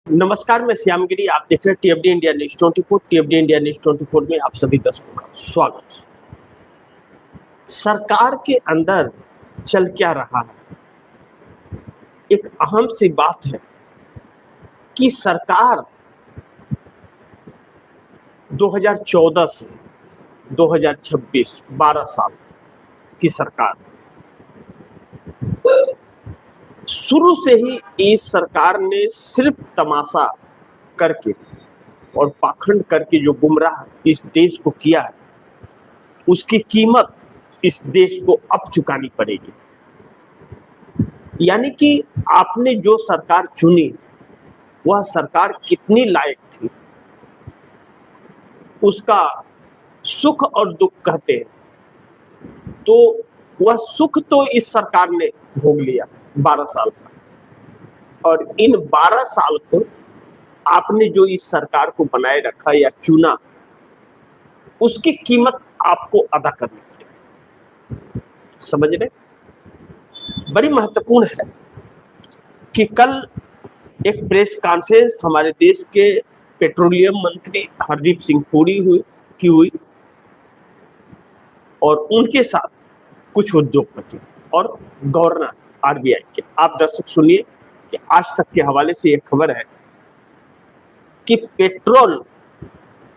नमस्कार, मैं श्यामगिरी। आप देख रहे हैं टीएफडी इंडिया न्यूज 24। टीएफडी इंडिया न्यूज 24 में आप सभी दर्शकों का स्वागत है। सरकार के अंदर चल क्या रहा है, एक अहम सी बात है कि सरकार 2014 से 2026 12 साल की सरकार, शुरू से ही इस सरकार ने सिर्फ तमाशा करके और पाखंड करके जो गुमराह इस देश को किया है, उसकी कीमत इस देश को अब चुकानी पड़ेगी। यानी कि आपने जो सरकार चुनी, वह सरकार कितनी लायक थी, उसका सुख और दुख कहते हैं। तो वह सुख तो इस सरकार ने भोग लिया 12 साल का, और इन 12 साल को आपने जो इस सरकार को बनाए रखा या चुना, उसकी कीमत आपको अदा करनी पड़ेगी। समझ रहे? बड़ी महत्वपूर्ण है कि कल एक प्रेस कॉन्फ्रेंस हमारे देश के पेट्रोलियम मंत्री हरदीप सिंह पुरी हुई और उनके साथ कुछ उद्योगपति और गवर्नर आरबीआई के। आप दर्शक सुनिए कि आज तक के हवाले से यह खबर है कि पेट्रोल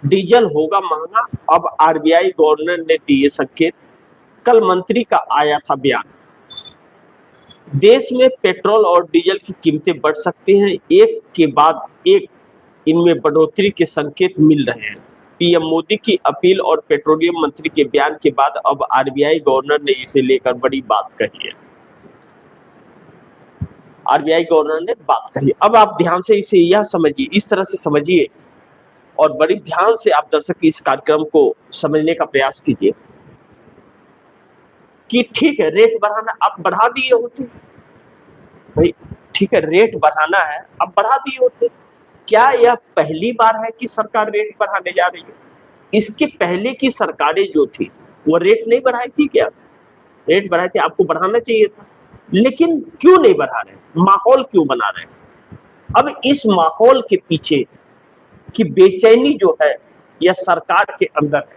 डीजल होगा महंगा। अब आरबीआई गवर्नर ने दिए संकेत। कल मंत्री का आया था बयान, देश में पेट्रोल और डीजल की कीमतें बढ़ सकती हैं, एक के बाद एक इनमें बढ़ोतरी के संकेत मिल रहे हैं। पीएम मोदी की अपील और पेट्रोलियम मंत्री के बयान के बाद अब आरबीआई गवर्नर ने इसे लेकर बड़ी बात कही है। आरबीआई गवर्नर ने बात कही। अब आप ध्यान से इसे यह समझिए, इस तरह से समझिए और बड़ी ध्यान से आप दर्शक इस कार्यक्रम को समझने का प्रयास कीजिए कि ठीक है, रेट बढ़ाना, अब बढ़ा दिए होते भाई, ठीक है, रेट बढ़ाना है, अब बढ़ा दिए होते। क्या यह पहली बार है कि सरकार रेट बढ़ाने जा रही है? इसके पहले की सरकारें जो थी वो रेट नहीं बढ़ाई थी क्या? रेट बढ़ाई थी, आपको बढ़ाना चाहिए था, लेकिन क्यों नहीं बढ़ा रहे? माहौल क्यों बना रहे? अब इस माहौल के पीछे की बेचैनी जो है, यह सरकार के अंदर है।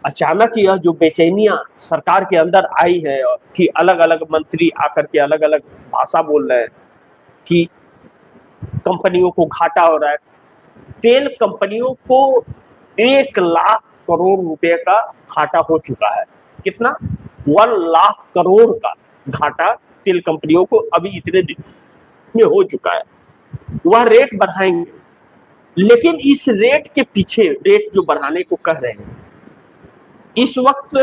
अचानक यह जो बेचैनियां सरकार के अंदर आई है कि अलग अलग मंत्री आकर के अलग अलग भाषा बोल रहे हैं कि कंपनियों को घाटा हो रहा है। तेल कंपनियों को 1 लाख करोड़ रुपए का घाटा हो चुका है। कितना? 1 लाख करोड़ का घाटा तेल कंपनियों को अभी इतने दिन में हो चुका है। वह रेट बढ़ाएंगे, लेकिन इस रेट के पीछे, रेट जो बढ़ाने को कह रहे हैं, इस वक्त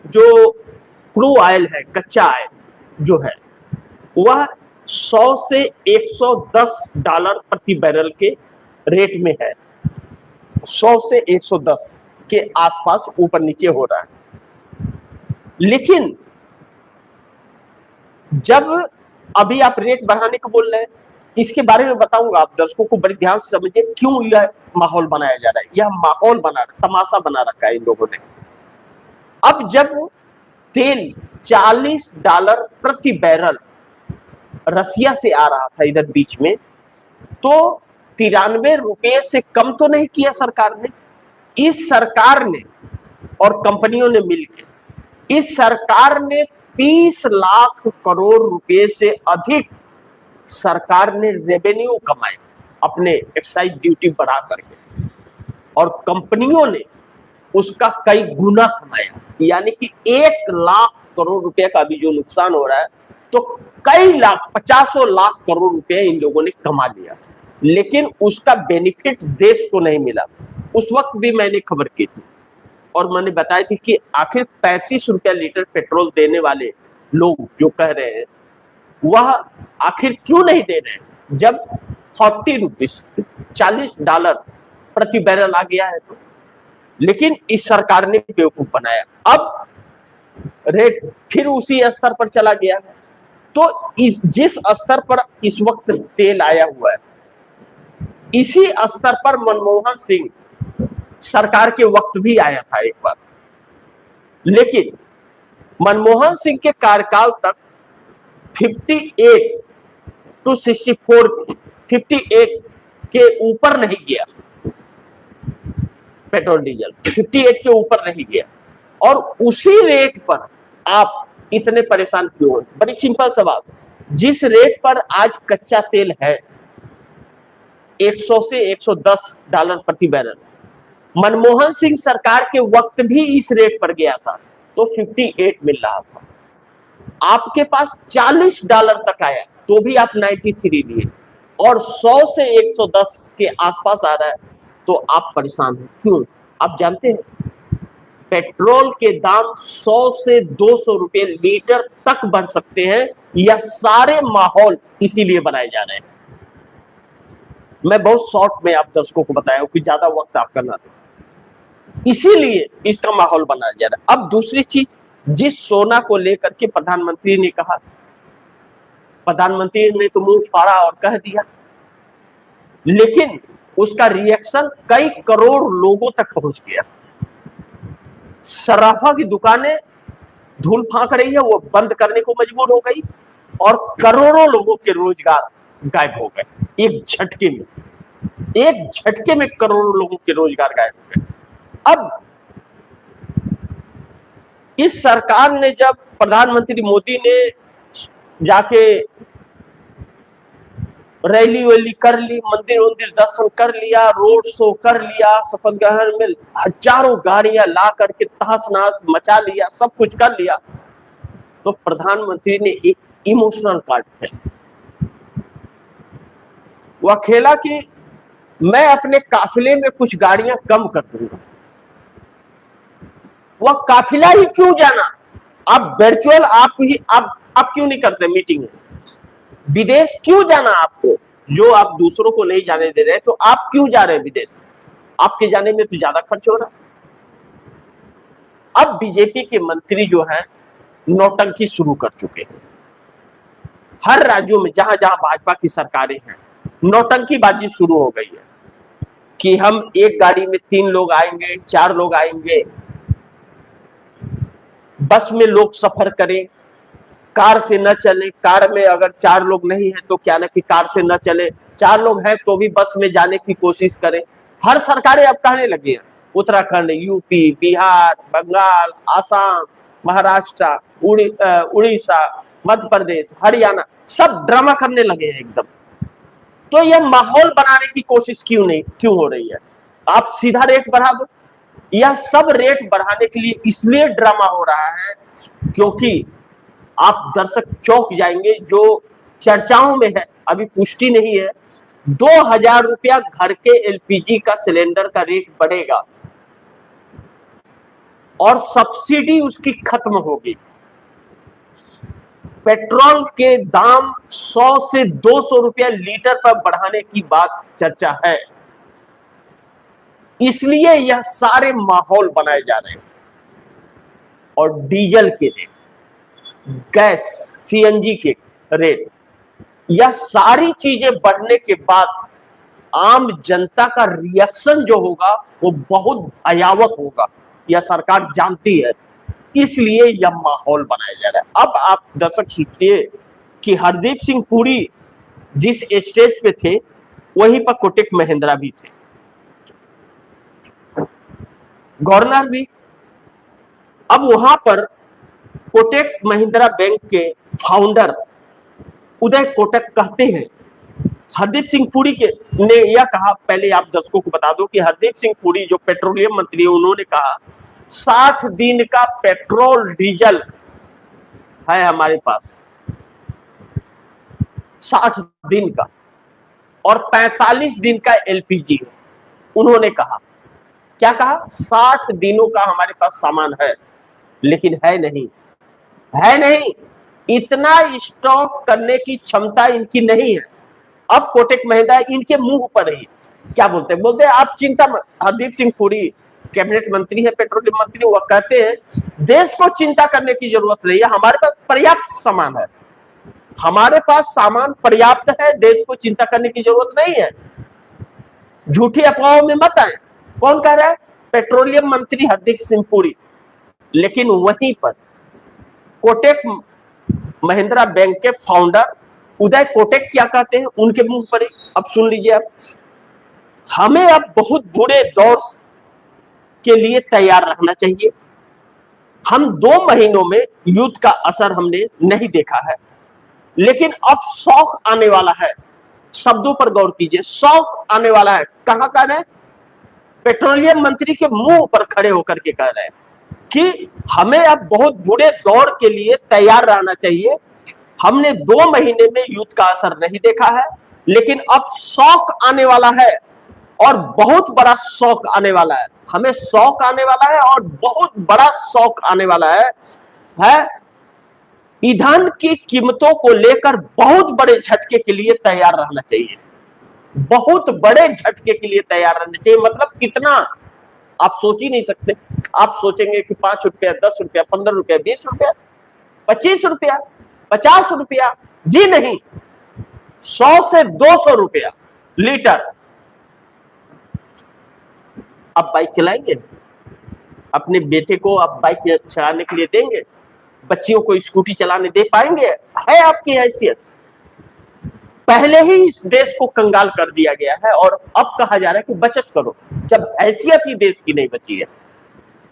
जो क्रूड ऑयल है, कच्चा ऑयल जो है, वह 100 से 110 डॉलर प्रति बैरल के रेट में है। 100 से 110 के आसपास ऊपर नीचे हो रहा है। लेकिन जब अभी आप रेट बढ़ाने को बोल रहे हैं, इसके बारे में बताऊंगा। आप दर्शकों को बड़ी ध्यान से समझिए क्यों यह माहौल बनाया जा रहा है। यह माहौल बना, तमाशा बना रखा है इन लोगों ने। अब जब तेल 40 डॉलर प्रति बैरल रसिया से आ रहा था इधर बीच में, तो 93 रुपये से कम तो नहीं किया सरकार ने। इस सरकार ने और कंपनियों ने मिलकर, इस सरकार ने 30 लाख करोड़ रुपए से अधिक सरकार ने रेवेन्यू कमाए अपने एक्साइज ड्यूटी बढ़ा करके, और कंपनियों ने उसका कई गुना कमाया। यानी कि 1 लाख करोड़ रुपए का भी जो नुकसान हो रहा है, तो कई लाख, 50 लाख करोड़ रुपए इन लोगों ने कमा लिया, लेकिन उसका बेनिफिट देश को नहीं मिला। उस वक्त भी मैंने खबर की थी और मैंने बताई थी कि आखिर 35 रुपया लीटर पेट्रोल देने वाले लोग जो कह रहे हैं, वह आखिर क्यों नहीं दे रहे हैं जब 40 रुपीज, 40 डॉलर प्रति बैरल आ गया है तो। लेकिन इस सरकार ने बेवकूफ बनाया। अब रेट फिर उसी स्तर पर चला गया है। तो जिस स्तर पर इस वक्त तेल आया हुआ है, इसी स्तर पर मनमोहन सिंह सरकार के वक्त भी आया था एक बार। लेकिन मनमोहन सिंह के कार्यकाल तक 58 टू 64, 58 के ऊपर नहीं गया पेट्रोल डीजल, 58 के ऊपर नहीं गया, और उसी रेट पर आप इतने परेशान क्यों हो? बड़ी सिंपल सवाल, जिस रेट पर आज कच्चा तेल है 100 से 110 डॉलर प्रति बैरल, मनमोहन सिंह सरकार के वक्त भी इस रेट पर गया था तो 58 मिल रहा था। आपके पास 40 डॉलर तक आया तो भी आप 93 लिए, और 100 से 110 के आसपास आ रहा है तो आप परेशान हो क्यों? आप जानते हैं पेट्रोल के दाम 100 से 200 रुपए लीटर तक बढ़ सकते हैं, यह सारे माहौल इसीलिए बनाए जा रहे हैं। मैं बहुत शॉर्ट में आप दर्शकों को बताया हूं कि ज्यादा वक्त आपका ना दे, इसीलिए इसका माहौल बनाया जा रहा है। अब दूसरी चीज, जिस सोना को लेकर के प्रधानमंत्री ने कहा, प्रधानमंत्री ने तो मुंह फाड़ा और कह दिया, लेकिन उसका रिएक्शन कई करोड़ लोगों तक पहुंच गया। सराफा की दुकानें धूल फांक रही है, वो बंद करने को मजबूर हो गई, और करोड़ों लोगों के रोजगार गायब हो गए एक झटके में। एक झटके में करोड़ों लोगों के रोजगार गायब हो गए। अब इस सरकार ने, जब प्रधानमंत्री मोदी ने जाके रैली वैली कर ली, मंदिर वंदिर दर्शन कर लिया, रोड शो कर लिया, शपथ ग्रहण में हजारों गाड़ियां ला करके तहस नहस मचा लिया, सब कुछ कर लिया, तो प्रधानमंत्री ने एक इमोशनल कार्ड खेला। वह खेला कि मैं अपने काफिले में कुछ गाड़ियां कम कर दूंगा। वह काफिला ही क्यों जाना, आप वर्चुअल आप क्यों नहीं करते मीटिंग में? विदेश क्यों जाना आपको, जो आप दूसरों को नहीं जाने दे रहे, तो आप क्यों जा रहे हैं विदेश? आपके जाने में तो ज्यादा खर्च हो रहा। अब बीजेपी के मंत्री जो है नौटंकी शुरू कर चुके हैं। हर राज्यों में जहां जहां भाजपा की सरकारें हैं, नौटंकीबाजी शुरू हो गई है कि हम एक गाड़ी में 3 लोग आएंगे, 4 लोग आएंगे, बस में लोग सफर करें, कार से न चले, कार में अगर 4 लोग नहीं है तो क्या ना कि कार से न चले, 4 लोग हैं तो भी बस में जाने की कोशिश करें। हर सरकारें अब कहने लगी हैं, उत्तराखंड, यूपी, बिहार, बंगाल, आसाम, महाराष्ट्र, उड़ीसा, मध्य प्रदेश, हरियाणा, सब ड्रामा करने लगे हैं एकदम। तो यह माहौल बनाने की कोशिश क्यों हो रही है? आप सीधा रेट बढ़ा दो। यह सब रेट बढ़ाने के लिए इसलिए ड्रामा हो रहा है क्योंकि आप दर्शक चौंक जाएंगे, जो चर्चाओं में है, अभी पुष्टि नहीं है, 2000 रुपया घर के एलपीजी का सिलेंडर का रेट बढ़ेगा और सब्सिडी उसकी खत्म होगी। पेट्रोल के दाम 100 से 200 रुपया लीटर पर बढ़ाने की बात चर्चा है, इसलिए यह सारे माहौल बनाए जा रहे हैं। और डीजल के रेट, गैस, सीएनजी के रेट, यह सारी चीजें बढ़ने के बाद आम जनता का रिएक्शन जो होगा वो बहुत भयावह होगा, यह सरकार जानती है, इसलिए यह माहौल बनाया जा रहा है। अब आप दर्शक सोचिए कि हरदीप सिंह पुरी जिस स्टेज पे थे वहीं पर कोटक महिंद्रा भी थे, गवर्नर भी। अब वहां पर कोटक महिंद्रा बैंक के फाउंडर उदय कोटक कहते हैं, हरदीप सिंह पुरी ने यह कहा, पहले आप दर्शकों को बता दो कि हरदीप सिंह पुरी जो पेट्रोलियम मंत्री है, उन्होंने कहा 60 दिन का पेट्रोल डीजल है हमारे पास, 60 दिन का, और 45 दिन का एलपीजी है। उन्होंने कहा, क्या कहा? 60 दिनों का हमारे पास सामान है, लेकिन है नहीं, इतना स्टॉक करने की क्षमता इनकी नहीं है। अब कोटक महिंद्रा इनके मुंह पर ही क्या बोलते हैं, आप चिंता मत। हरदीप सिंह पुरी कैबिनेट मंत्री है, पेट्रोलियम मंत्री, वह कहते हैं देश को चिंता करने की जरूरत नहीं है, हमारे पास पर्याप्त सामान है, हमारे पास सामान पर्याप्त है, देश को चिंता करने की जरूरत नहीं है। झूठी अफवाहों में मत आए। कौन कह रहा है? पेट्रोलियम मंत्री हरदीप सिंह पुरी। लेकिन वहीं पर कोटक महिंद्रा बैंक के फाउंडर उदय कोटक क्या कहते हैं उनके मुंह पर ही, अब सुन लीजिए आप। हमें अब बहुत बुरे दौर के लिए तैयार रहना चाहिए। हम 2 महीनों में युद्ध का असर हमने नहीं देखा है, लेकिन अब शौक आने वाला है। शब्दों पर गौर कीजिए, शौक आने वाला है। कहां कह रहे हैं? पेट्रोलियम मंत्री के मुंह पर खड़े होकर के कह रहे हैं कि हमें अब बहुत बुरे दौर के लिए तैयार रहना चाहिए। हमने 2 महीने में युद्ध का असर नहीं देखा है, लेकिन अब शौक आने वाला है, और बहुत बड़ा शौक आने वाला है। हमें शौक आने वाला है और बहुत बड़ा शौक आने वाला है। ईंधन की कीमतों को लेकर बहुत बड़े झटके के लिए तैयार रहना चाहिए। बहुत बड़े झटके के लिए तैयार रहना चाहिए। मतलब कितना, आप सोच ही नहीं सकते। आप सोचेंगे कि 5 रुपया, 10 रुपया, 15 रुपया, 20 रुपया, 25 रुपया, 50 रुपया, जी नहीं, 100 से 200 रुपया लीटर। आप बाइक चलाएंगे? अपने बेटे को आप बाइक चलाने के लिए देंगे? बच्चियों को स्कूटी चलाने दे पाएंगे? है आपकी हैसियत? पहले ही इस देश को कंगाल कर दिया गया है, और अब कहा जा रहा है कि बचत करो, जब हैसियत ही देश की नहीं बची है।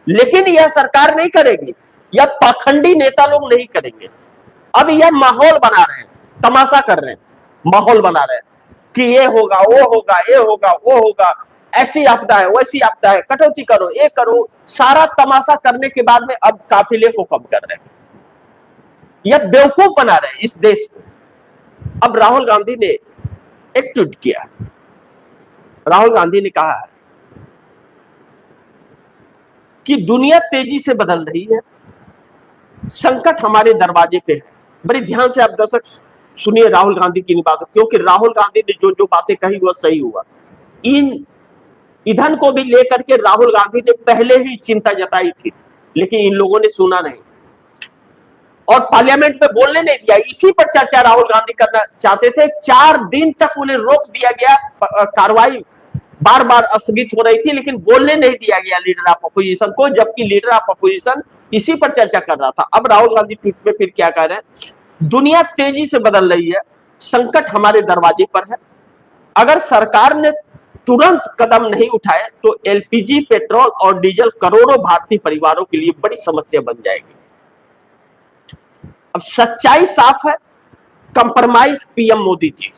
लेकिन यह सरकार नहीं करेगी, यह पाखंडी नेता लोग नहीं करेंगे। अब यह माहौल बना रहे हैं, तमाशा कर रहे हैं, माहौल बना रहे हैं कि ये होगा, वो होगा, ये होगा, वो होगा, ऐसी आपदा है, वैसी आपदा है, कटौती करो, ये करो। सारा तमाशा करने के बाद में अब काफिले को कम कर रहे हैं, यह बेवकूफ बना रहे हैं इस देश को। अब राहुल गांधी ने एक ट्वीट किया। राहुल गांधी ने कहा है कि दुनिया तेजी से बदल रही है, संकट हमारे दरवाजे पे है। बड़ी ध्यान से आप दर्शक सुनिए राहुल गांधी की बात, क्योंकि राहुल गांधी ने जो जो बातें कही वह सही हुआ। ईंधन को भी लेकर के राहुल गांधी ने पहले ही चिंता जताई थी, लेकिन इन लोगों ने सुना नहीं और पार्लियामेंट में बोलने नहीं दिया। इसी पर चर्चा राहुल गांधी करना चाहते थे। 4 दिन तक उन्हें रोक दिया गया, कार्रवाई बार बार स्थगित हो रही थी, लेकिन बोलने नहीं दिया गया लीडर ऑफ अपोजिशन को, जबकि लीडर ऑफ अपोजिशन इसी पर चर्चा कर रहा था। अब राहुल गांधी ट्वीट में फिर क्या कह रहे हैं? दुनिया तेजी से बदल रही है, संकट हमारे दरवाजे पर है। अगर सरकार ने तुरंत कदम नहीं उठाए तो एलपीजी, पेट्रोल और डीजल करोड़ों भारतीय परिवारों के लिए बड़ी समस्या बन जाएगी। अब सच्चाई साफ है, कंप्रोमाइज पीएम मोदी जी।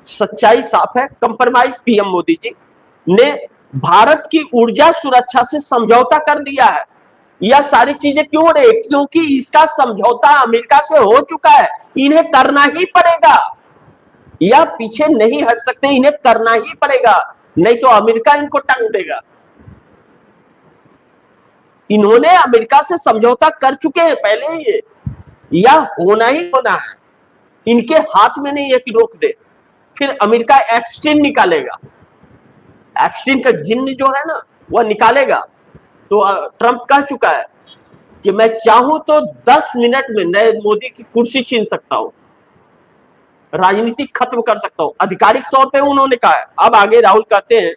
सच्चाई साफ है, कंप्रोमाइज पीएम मोदी जी ने भारत की ऊर्जा सुरक्षा से समझौता कर दिया है। यह सारी चीजें क्यों हो रही? क्योंकि इसका समझौता अमेरिका से हो चुका है। इन्हें करना ही पड़ेगा, यह पीछे नहीं हट सकते, इन्हें करना ही पड़ेगा, नहीं तो अमेरिका इनको टंग देगा। इन्होंने अमेरिका से समझौता कर चुके हैं पहले ही, यह होना ही होना है। इनके हाथ में नहीं है कि रोक दे। फिर अमेरिका एप्स्टीन निकालेगा, एप्स्टीन का जिन्न जो है ना वह निकालेगा। तो ट्रंप कह चुका है कि मैं चाहूं तो 10 मिनट में नरेंद्र मोदी की कुर्सी छीन सकता हूं, राजनीति खत्म कर सकता हूं, आधिकारिक तौर पे उन्होंने कहा है। अब आगे राहुल कहते हैं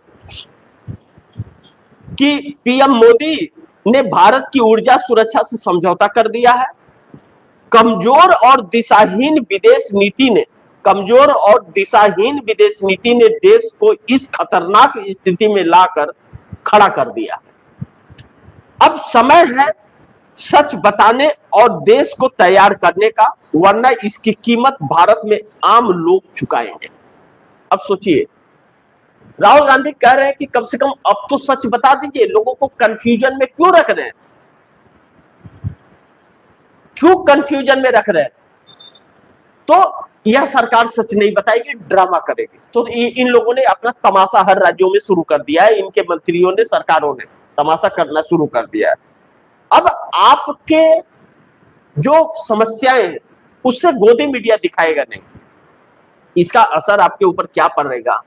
कि पीएम मोदी ने भारत की ऊर्जा सुरक्षा से समझौता कर दिया है। कमजोर और दिशाहीन विदेश नीति ने देश को इस खतरनाक स्थिति में लाकर खड़ा कर दिया। अब समय है सच बताने और देश को तैयार करने का, वरना इसकी कीमत भारत में आम लोग चुकाएंगे। अब सोचिए, राहुल गांधी कह रहे हैं कि कम से कम अब तो सच बता दीजिए, लोगों को कंफ्यूजन में क्यों रख रहे हैं? क्यों कंफ्यूजन में रख रहे हैं? तो यह सरकार सच नहीं बताएगी, ड्रामा करेगी। तो इन लोगों ने अपना तमाशा हर राज्यों में शुरू कर दिया है। इनके मंत्रियों ने, सरकारों ने तमाशा करना शुरू कर दिया है। अब आपके जो समस्याएं हैं उससे गोदी मीडिया दिखाएगा नहीं, इसका असर आपके ऊपर क्या पड़ेगा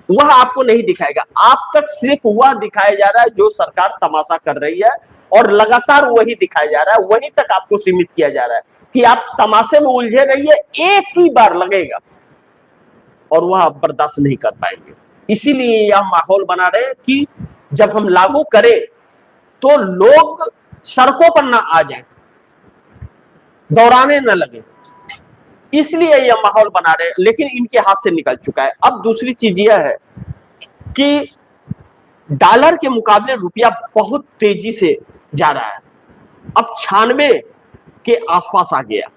वह आपको नहीं दिखाएगा। आप तक सिर्फ वह दिखाया जा रहा है जो सरकार तमाशा कर रही है, और लगातार वही दिखाया जा रहा है, वहीं तक आपको सीमित किया जा रहा है कि आप तमाशे में उलझे रहिए, एक ही बार लगेगा और वह आप बर्दाश्त नहीं कर पाएंगे। इसीलिए यह माहौल बना रहे हैं कि जब हम लागू करें तो लोग सड़कों पर ना आ जाएं, दौड़ाने न लगे, इसलिए यह माहौल बना रहे हैं, लेकिन इनके हाथ से निकल चुका है। अब दूसरी चीज यह है कि डॉलर के मुकाबले रुपया बहुत तेजी से जा रहा है, अब 96 के आसपास आ गया,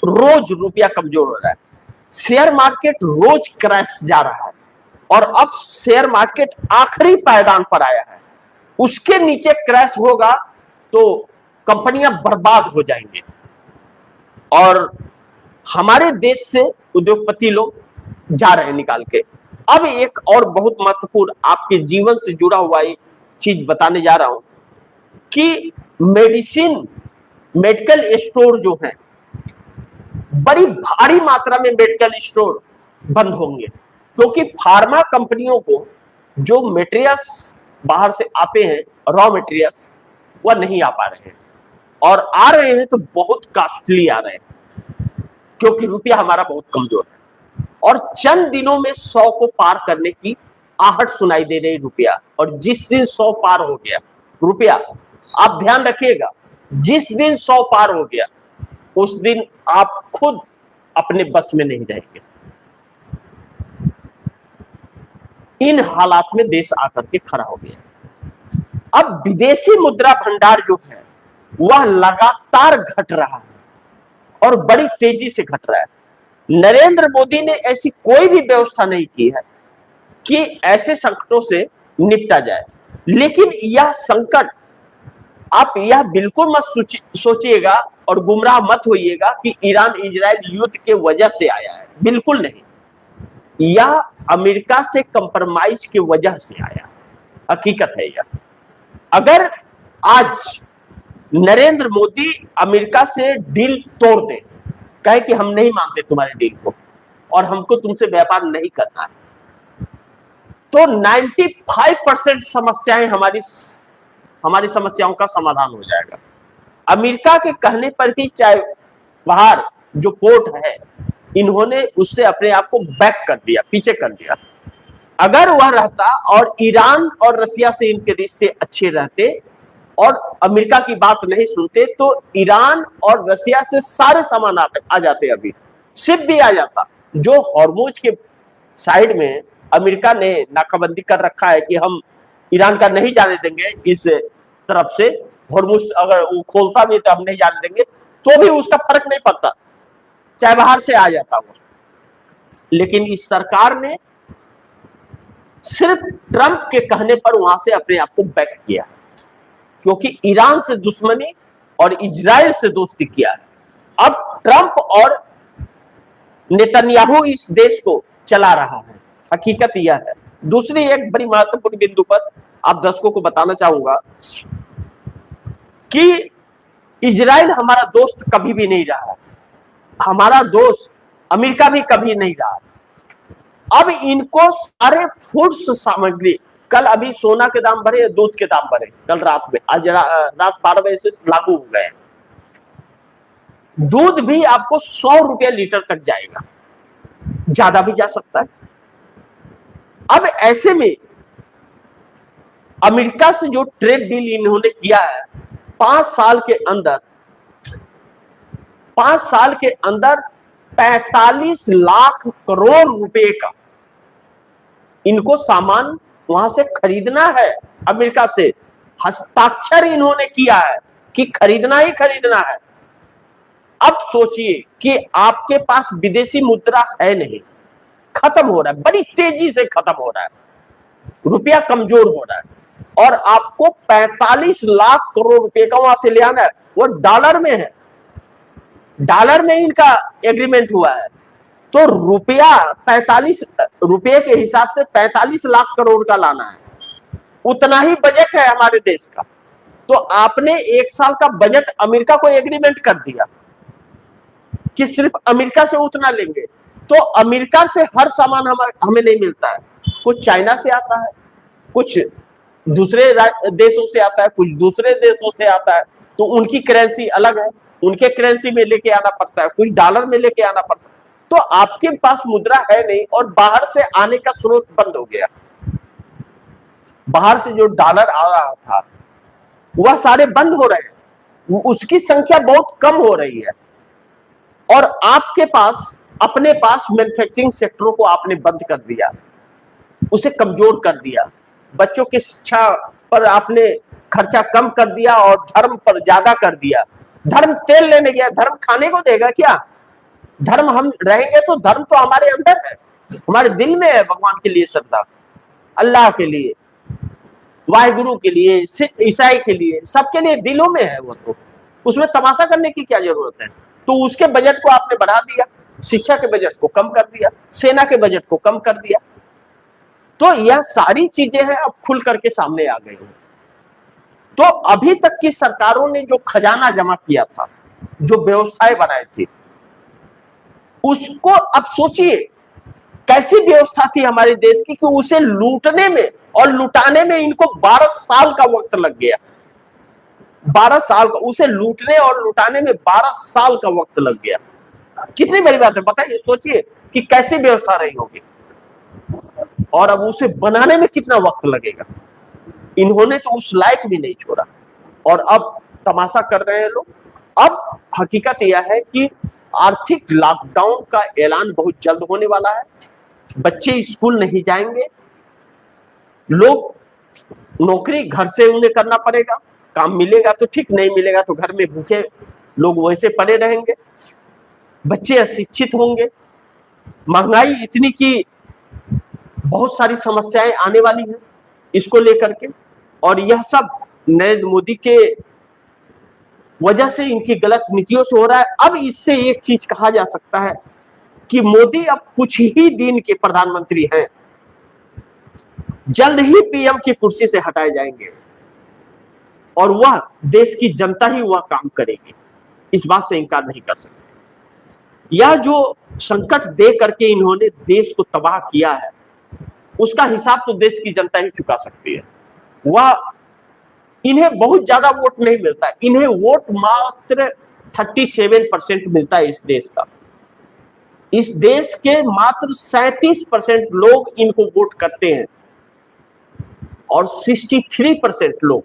रोज रुपया कमजोर हो रहा है, शेयर मार्केट रोज क्रैश जा रहा है, और अब शेयर मार्केट आखिरी पायदान पर आया है, उसके नीचे क्रैश होगा तो कंपनियां बर्बाद हो जाएंगे, और हमारे देश से उद्योगपति लोग जा रहे हैं निकाल के। अब एक और बहुत महत्वपूर्ण आपके जीवन से जुड़ा हुआ एक चीज बताने जा रहा हूं कि मेडिकल स्टोर जो है, बड़ी भारी मात्रा में मेडिकल स्टोर बंद होंगे, क्योंकि फार्मा कंपनियों को जो मटेरियल्स बाहर से आते हैं, रॉ मटेरियल्स, वह नहीं आ पा रहे हैं, और आ रहे हैं तो बहुत कॉस्टली आ रहे हैं, क्योंकि रुपया हमारा बहुत कमजोर है, और चंद दिनों में 100 को पार करने की आहट सुनाई दे रही रुपया। और जिस दिन 100 पार हो गया रुपया, आप ध्यान रखिएगा, जिस दिन 100 पार हो गया उस दिन आप खुद अपने बस में नहीं रहेंगे। इन हालात में देश आकर के खड़ा हो गया। अब विदेशी मुद्रा भंडार जो है वह लगातार घट रहा है, और बड़ी तेजी से घट रहा है। नरेंद्र मोदी ने ऐसी कोई भी व्यवस्था नहीं की है कि ऐसे संकटों से निपटा जाए, लेकिन यह संकट, आप यह बिल्कुल मत सोचिएगा और गुमराह मत होइएगा कि ईरान इजराइल युद्ध के वजह से आया है, बिल्कुल नहीं, यह अमेरिका से कंप्रोमाइज की वजह से आया, हकीकत है यह। अगर आज नरेंद्र मोदी अमेरिका से डील तोड़ दे, कहे कि हम नहीं मानते तुम्हारे डील को और हमको तुमसे व्यापार नहीं करना है, तो 95% समस्याएं हमारी समस्याओं का समाधान हो जाएगा। अमेरिका के कहने पर ही चाहे बाहर जो पोर्ट है, इन्होंने उससे अपने आप को बैक कर दिया, पीछे कर दिया। अगर वह रहता और ईरान और रसिया से इनके रिश्ते अच्छे रहते और अमेरिका की बात नहीं सुनते, तो ईरान और रसिया से सारे सामान आ जाते, अभी शिप भी आ जाता। जो हॉर्मुज के साइड में अमेरिका ने नाकाबंदी कर रखा है कि हम ईरान का नहीं जाने देंगे, इस तरफ से हॉर्मुज अगर वो खोलता भी तो हम नहीं जाने देंगे, तो भी उसका फर्क नहीं पड़ता, चाहे बाहर से आ जाता वो। लेकिन इस सरकार ने सिर्फ ट्रंप के कहने पर वहां से अपने आप को बैक किया, क्योंकि ईरान से दुश्मनी और इजराइल से दोस्ती किया है। अब ट्रंप और नेतन्याहू इस देश को चला रहा है, हकीकत यह है। दूसरी एक बड़ी महत्वपूर्ण बिंदु पर आप दर्शकों को बताना चाहूंगा कि इजराइल हमारा दोस्त कभी भी नहीं रहा है, हमारा दोस्त अमेरिका भी कभी नहीं रहा। अब इनको सारे फूड्स सामग्री, कल अभी सोना के दाम बढ़े, दूध के दाम बढ़े, कल रात में, आज रात 12 बजे से लागू हो गए। दूध भी आपको 100 रुपया लीटर तक जाएगा, ज्यादा भी जा सकता है। अब ऐसे में अमेरिका से जो ट्रेड डील इन्होंने किया है, 5 साल के अंदर 45 लाख करोड़ रुपए का इनको सामान वहां से खरीदना है। अमेरिका से हस्ताक्षर इन्होंने किया है कि खरीदना ही खरीदना है। अब सोचिए कि आपके पास विदेशी मुद्रा है नहीं, खत्म हो रहा है, बड़ी तेजी से खत्म हो रहा है, रुपया कमजोर हो रहा है, और आपको 45 लाख करोड़ रुपए का वहां से ले आना है, वो डॉलर में है, डॉलर में इनका एग्रीमेंट हुआ है। तो रुपया 45 रुपये के हिसाब से 45 लाख करोड़ का लाना है, उतना ही बजट है हमारे देश का। तो आपने 1 साल का बजट अमेरिका को एग्रीमेंट कर दिया कि सिर्फ अमेरिका से उतना लेंगे। तो अमेरिका से हर सामान हमें नहीं मिलता है, कुछ चाइना से आता है, कुछ दूसरे देशों से आता है, कुछ दूसरे देशों से आता है, तो उनकी करेंसी अलग है, उनके करेंसी में लेके आना पड़ता है, कुछ डॉलर में लेके आना पड़ता है। तो आपके पास मुद्रा है नहीं, और बाहर से आने का स्रोत बंद हो गया। बाहर से जो डॉलर आ रहा था वह सारे बंद हो रहे हैं, उसकी संख्या बहुत कम हो रही है। और आपके पास अपने पास मैन्युफैक्चरिंग सेक्टरों को आपने बंद कर दिया, उसे कमजोर कर दिया, बच्चों की शिक्षा पर आपने खर्चा कम कर दिया और धर्म पर ज्यादा कर दिया। धर्म तेल लेने गया, धर्म खाने को देगा क्या? धर्म हम रहेंगे तो धर्म तो हमारे अंदर है, हमारे दिल में है। भगवान के लिए श्रद्धा, अल्लाह के लिए, वाहिगुरु के लिए, ईसाई के लिए, सबके लिए दिलों में है वो। तो उसमें तमाशा करने की क्या जरूरत है? तो उसके बजट को आपने बढ़ा दिया, शिक्षा के बजट को कम कर दिया, सेना के बजट को कम कर दिया। तो यह सारी चीजें हैं अब खुल करके सामने आ गई हैं। तो अभी तक की सरकारों ने जो खजाना जमा किया था, जो व्यवस्थाएं बनाई थी, उसको अब सोचिए कैसी व्यवस्था थी हमारे देश की कि उसे लूटने में और लुटाने में इनको 12 साल का वक्त लग गया। 12 साल का, उसे लूटने और लुटाने में 12 साल का वक्त लग गया। कितनी बड़ी बात है, बताइए, सोचिए कि कैसी व्यवस्था रही होगी और अब उसे बनाने में कितना वक्त लगेगा। इन्होंने तो उस लायक भी नहीं छोड़ा और अब तमाशा कर रहे हैं लोग। अब हकीकत यह है कि आर्थिक लॉकडाउन का ऐलान बहुत जल्द होने वाला है। बच्चे स्कूल नहीं जाएंगे, लोग नौकरी घर से उन्हें करना पड़ेगा, काम मिलेगा तो ठीक, नहीं मिलेगा तो घर में भूखे लोग वैसे पड़े रहेंगे, बच्चे अशिक्षित होंगे, महंगाई इतनी कि बहुत सारी समस्याएं आने वाली हैं इसको लेकर के। और यह सब नरेंद्र मोदी के वजह से, इनकी गलत नीतियों से हो रहा है। अब इससे एक चीज कहा जा सकता है कि मोदी अब कुछ ही दिन के प्रधानमंत्री हैं, जल्द ही पीएम की कुर्सी से हटाए जाएंगे और वह देश की जनता ही वह काम करेगी, इस बात से इनकार नहीं कर सकते। यह जो संकट दे करके इन्होंने देश को तबाह किया है, उसका हिसाब तो देश की जनता ही चुका सकती है। वह, इन्हें बहुत ज्यादा वोट नहीं मिलता, इन्हें वोट मात्र 37% मिलता है इस देश का। इस देश के मात्र 37% लोग इनको वोट करते हैं और 63% लोग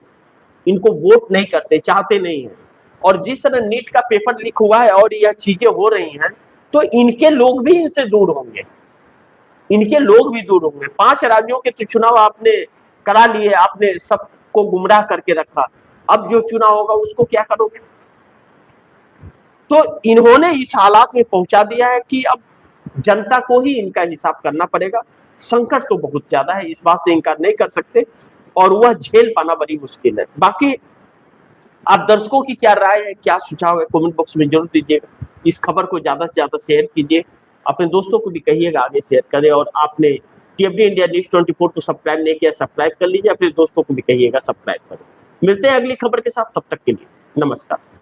इनको वोट नहीं करते, चाहते नहीं हैं। और जिस तरह नीट का पेपर लीक हुआ है और यह चीजें हो रही हैं, तो इनके लोग भी इनसे दूर होंगे, इनके लोग भी दूर होंगे। 5 राज्यों के तो चुनाव आपने करा लिए, आपने सबको गुमराह करके रखा, अब जो चुनाव होगा उसको क्या करोगे? तो इन्होंने इस हालात में पहुंचा दिया है कि अब जनता को ही इनका हिसाब करना पड़ेगा। संकट तो बहुत ज्यादा है, इस बात से इनकार नहीं कर सकते और वह झेल पाना बड़ी मुश्किल है। बाकी आप दर्शकों की क्या राय है, क्या सुझाव है, कमेंट बॉक्स में जरूर दीजिएगा। इस खबर को ज्यादा से ज्यादा शेयर कीजिए, अपने दोस्तों को भी कहिएगा आगे शेयर करें। और आपने टीएफडी इंडिया न्यूज़ 24 को सब्सक्राइब नहीं किया, सब्सक्राइब कर लीजिए, अपने दोस्तों को भी कहिएगा सब्सक्राइब करें। मिलते हैं अगली खबर के साथ, तब तक के लिए नमस्कार।